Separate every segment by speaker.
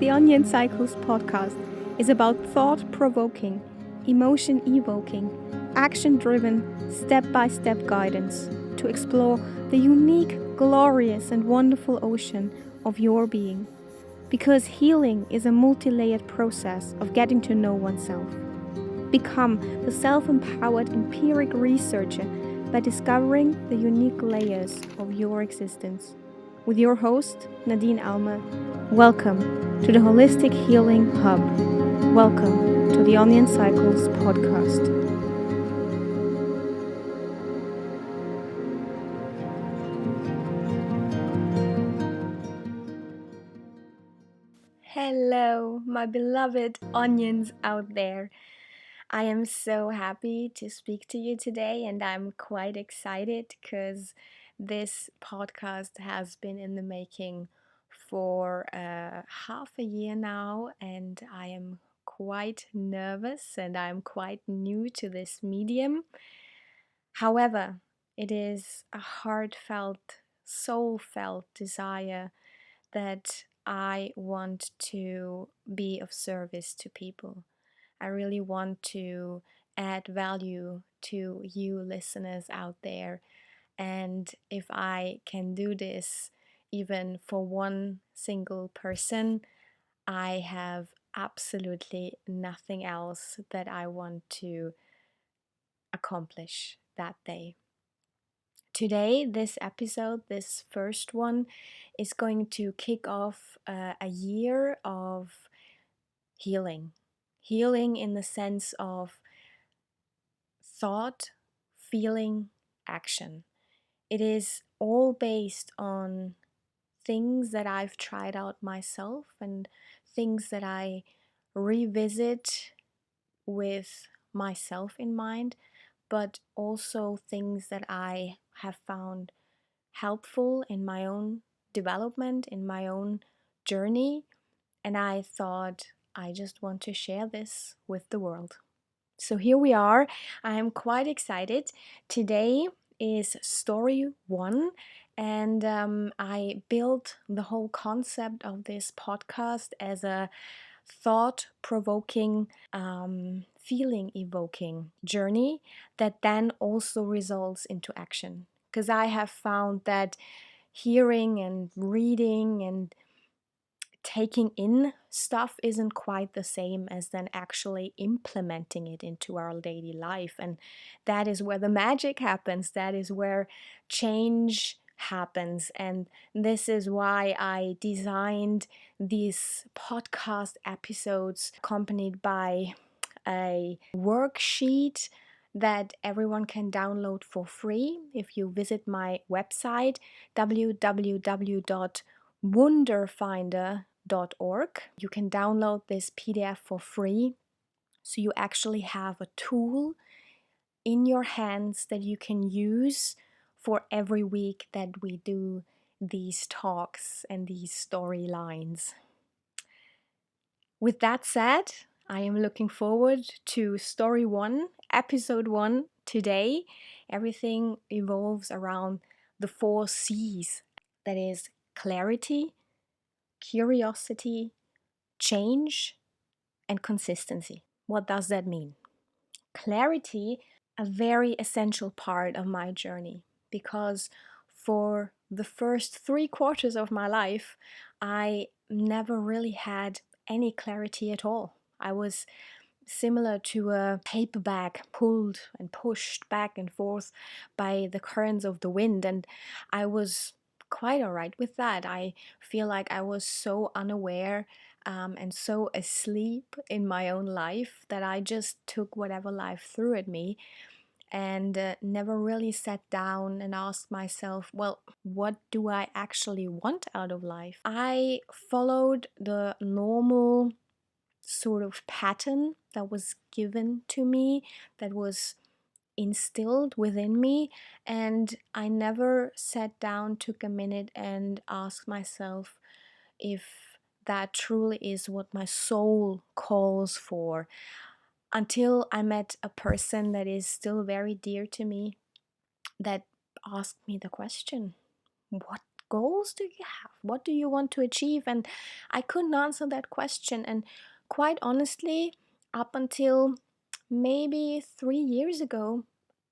Speaker 1: The Onion Cycles podcast is about thought-provoking, emotion-evoking, action-driven, step-by-step guidance to explore the unique, glorious and wonderful ocean of your being. Because healing is a multi-layered process of getting to know oneself. Become the self-empowered empiric researcher by discovering the unique layers of your existence. With your host, Nadine Alma, welcome to the Holistic Healing Hub. Welcome to the Onion Cycles podcast. Hello, my beloved onions out there. I am so happy to speak to you today, and I'm quite excited because this podcast has been in the making for half a year now, and I am quite nervous and I'm quite new to this medium. However, it is a heartfelt, soul-felt desire that I want to be of service to people. I really want to add value to you listeners out there. And if I can do this even for one single person, I have absolutely nothing else that I want to accomplish that day. Today, this episode, this first one, is going to kick off a year of healing. Healing in the sense of thought, feeling, action. It is all based on things that I've tried out myself and things that I revisit with myself in mind, but also things that I have found helpful in my own development, in my own journey. And I thought I just want to share this with the world. So here we are. I'm quite excited. Today is story one, and I built the whole concept of this podcast as a thought provoking, feeling evoking journey that then also results into action. Because I have found that hearing and reading and taking in stuff isn't quite the same as then actually implementing it into our daily life. And that is where the magic happens. That is where change happens. And this is why I designed these podcast episodes accompanied by a worksheet that everyone can download for free if you visit my website www.wunderfinder.org. You can download this PDF for free, so you actually have a tool in your hands that you can use for every week that we do these talks and these storylines. With that said, I am looking forward to story one, episode one today. Everything evolves around the 4 C's, that is clarity, curiosity, change, and consistency. What does that mean? Clarity, a very essential part of my journey, because for the first 3/4 of my life, I never really had any clarity at all. I was similar to a paper bag pulled and pushed back and forth by the currents of the wind, and I was quite all right with that. I feel like I was so unaware and so asleep in my own life that I just took whatever life threw at me and never really sat down and asked myself, well, what do I actually want out of life? I followed the normal sort of pattern that was given to me, that was instilled within me, and I never sat down, took a minute, and asked myself if that truly is what my soul calls for, until I met a person that is still very dear to me that asked me the question, what goals do you have? What do you want to achieve? And I couldn't answer that question. And quite honestly, up until maybe 3 years ago,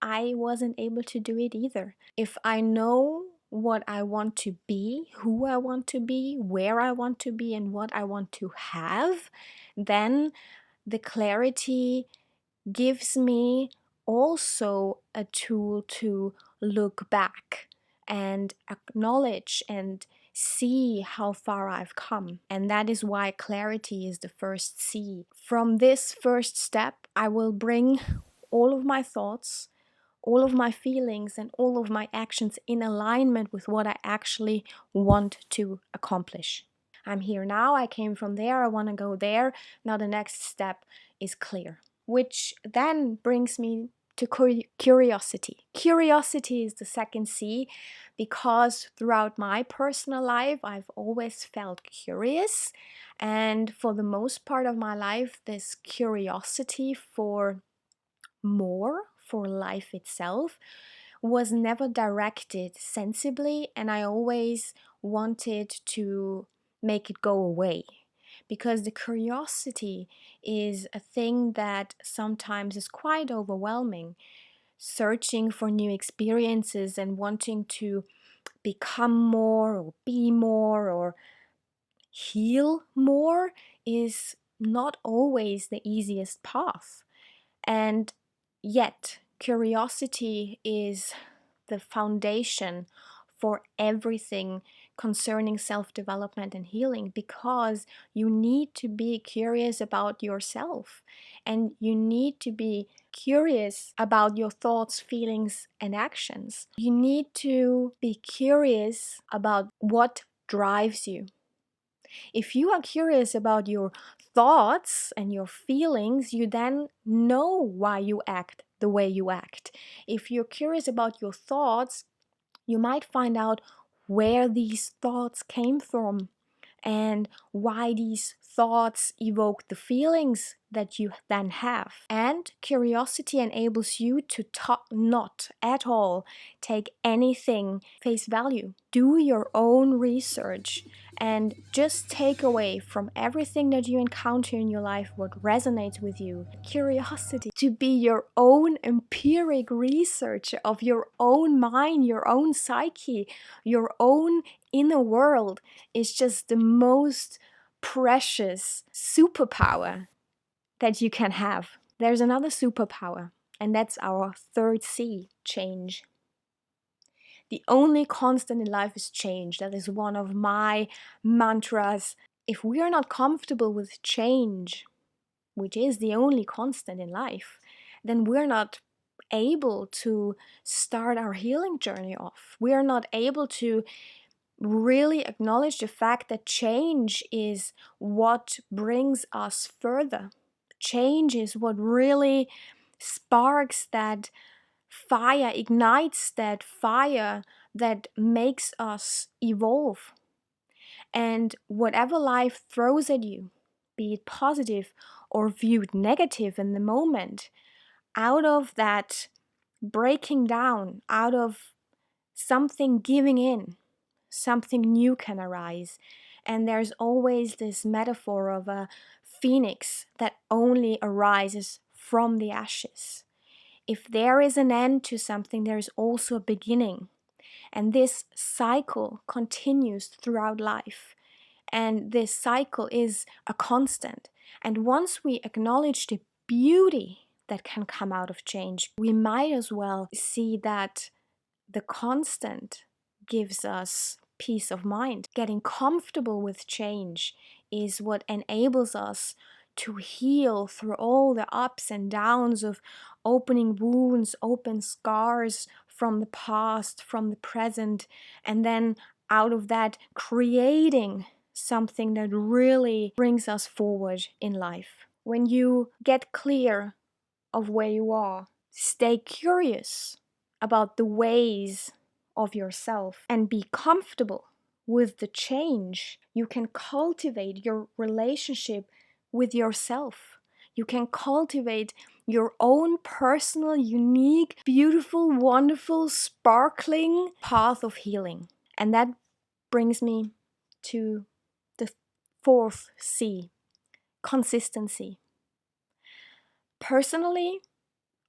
Speaker 1: I wasn't able to do it either. If I know what I want to be, who I want to be, where I want to be, and what I want to have, then the clarity gives me also a tool to look back and acknowledge and see how far I've come. And that is why clarity is the first C. From this first step, I will bring all of my thoughts, all of my feelings, and all of my actions in alignment with what I actually want to accomplish. I'm here now, I came from there, I want to go there. Now the next step is clear, which then brings me to curiosity. Curiosity is the second C, because throughout my personal life, I've always felt curious. And for the most part of my life, this curiosity for more, for life itself, was never directed sensibly, and I always wanted to make it go away, because the curiosity is a thing that sometimes is quite overwhelming. Searching for new experiences and wanting to become more or be more or heal more is not always the easiest path. And yet, curiosity is the foundation for everything concerning self-development and healing, because you need to be curious about yourself, and you need to be curious about your thoughts, feelings, and actions. You need to be curious about what drives you. If you are curious about your thoughts and your feelings, you then know why you act the way you act. If you're curious about your thoughts, you might find out where these thoughts came from and why these thoughts evoke the feelings that you then have. And curiosity enables you to not at all take anything face value. Do your own research and just take away from everything that you encounter in your life what resonates with you. Curiosity to be your own empiric researcher of your own mind, your own psyche, your own inner world is just the most precious superpower that you can have. There's another superpower, and that's our third C, change. The only constant in life is change. That is one of my mantras. If we are not comfortable with change, which is the only constant in life, then we're not able to start our healing journey off. We are not able to really acknowledge the fact that change is what brings us further. Change is what really sparks that fire, ignites that fire that makes us evolve. And whatever life throws at you, be it positive or viewed negative in the moment, out of that breaking down, out of something giving in, something new can arise. And there's always this metaphor of a phoenix that only arises from the ashes. If there is an end to something, there is also a beginning. And this cycle continues throughout life. And this cycle is a constant. And once we acknowledge the beauty that can come out of change, we might as well see that the constant gives us peace of mind. Getting comfortable with change is what enables us to heal through all the ups and downs of opening wounds, open scars from the past, from the present, and then out of that creating something that really brings us forward in life. When you get clear of where you are, stay curious about the ways of yourself and be comfortable with the change, you can cultivate your relationship with yourself. You can cultivate your own personal, unique, beautiful, wonderful, sparkling path of healing. And that brings me to the fourth C, consistency. Personally,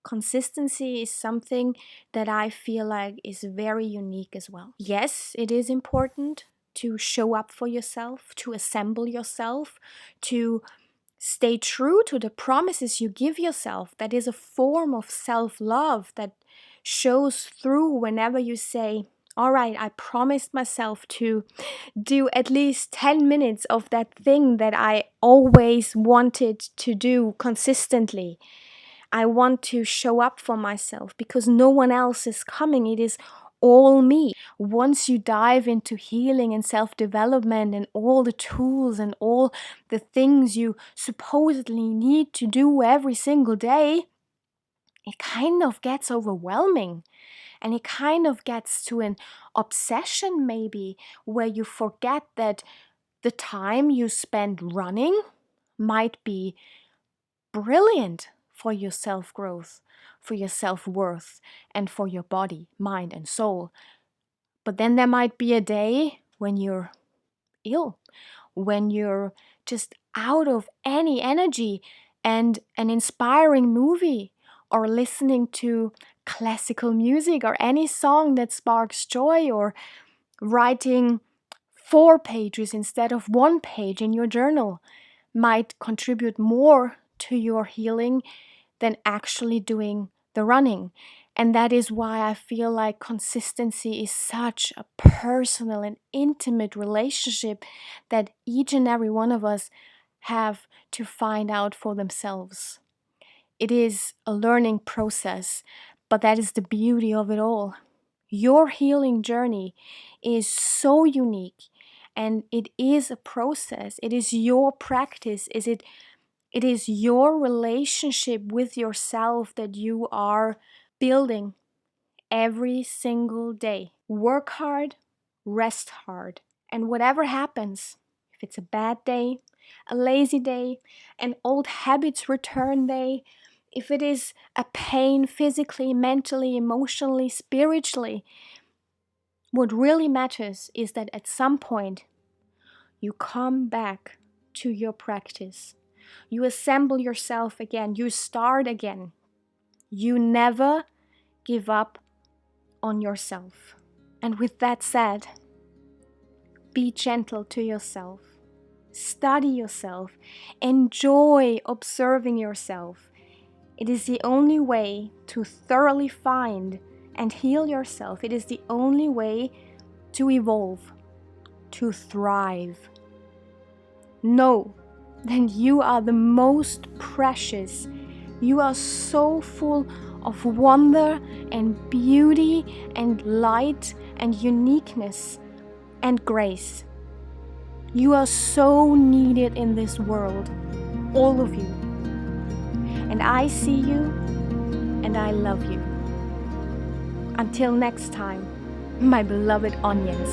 Speaker 1: consistency is something that I feel like is very unique as well. Yes, it is important to show up for yourself, to assemble yourself, to stay true to the promises you give yourself. That is a form of self-love that shows through whenever you say, all right, I promised myself to do at least 10 minutes of that thing that I always wanted to do consistently. I want to show up for myself because no one else is coming. It is all me. Once you dive into healing and self-development and all the tools and all the things you supposedly need to do every single day, it kind of gets overwhelming. And it kind of gets to an obsession maybe, where you forget that the time you spend running might be brilliant for your self-growth, for your self-worth, and for your body, mind, and soul. But then there might be a day when you're ill, when you're just out of any energy, and an inspiring movie or listening to classical music or any song that sparks joy, or writing 4 pages instead of 1 page in your journal might contribute more to your healing than actually doing the running. And that is why I feel like consistency is such a personal and intimate relationship that each and every one of us have to find out for themselves. It is a learning process, but that is the beauty of it all. Your healing journey is so unique, and it is a process. It is your practice. It is your relationship with yourself that you are building every single day. Work hard, rest hard, and whatever happens, if it's a bad day, a lazy day, an old habits return day, if it is a pain physically, mentally, emotionally, spiritually, what really matters is that at some point you come back to your practice. You assemble yourself again. You start again. You never give up on yourself. And with that said, be gentle to yourself. Study yourself. Enjoy observing yourself. It is the only way to thoroughly find and heal yourself. It is the only way to evolve, to thrive. Know that you are the most precious. You are so full of wonder and beauty and light and uniqueness and grace. You are so needed in this world, all of you. And I see you and I love you. Until next time, my beloved onions.